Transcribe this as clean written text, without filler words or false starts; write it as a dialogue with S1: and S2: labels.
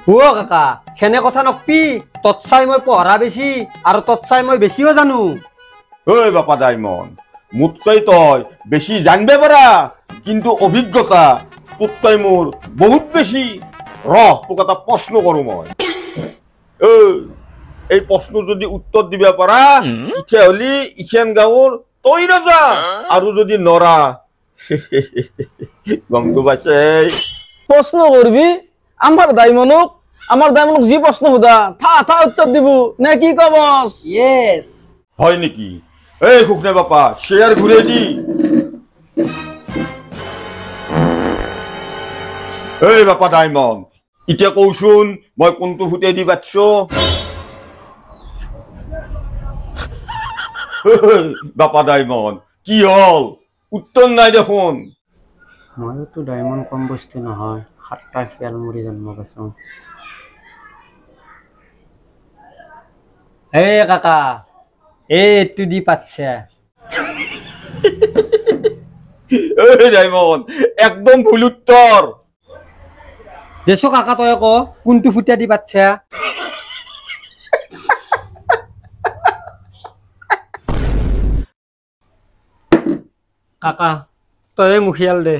S1: ও কাকা খেনে কথা নকবি তৎসাই মই পঢ়া বেছি আৰু তৎসাই মই বেছিও জানো
S2: ঐ বাপা ডায়মন মোতকৈ তই বেছি জানবে পাৰা কিন্তু অভিজ্ঞতা তোতকৈ মোৰ বহুত বেছি তোক এটা প্ৰশ্ন কৰো মই এই প্ৰশ্ন যদি উত্তৰ দিব পাৰা তেতিয়াহ'লে ইখন গাঁৱৰ তই ৰজা আৰু যদি নৰা গমটো পাইছে
S3: প্ৰশ্ন কৰবি আমাৰ ডায়মনক যি প্ৰশ্ন সোধা থা উত্তৰ দিব নে কি কবস
S1: ইয়েস
S2: হয় নেকি এই খুকনে বাপা শেয়ার ঘুরে দি এই বাপা ডায়মন ইটা কৌশুন মই কোনটো ফুটে দি বাচ্চো বাপা ডায়মন কি হল উত্তর নাই দেখুন
S4: মইতো ডায়মন্ড কম বস্তু নহয় সাতটা শিয়াল মৰি জন্ম পাইছো
S1: এই কাকা এইটো দি পাচ্ছা
S2: এই ডায়মন একদম ভুল উত্তর
S1: দেছো কাকা তই ক কোনটো ফুটিয়া দি পাচ্ছা কাকা তই মুখিয়াল দে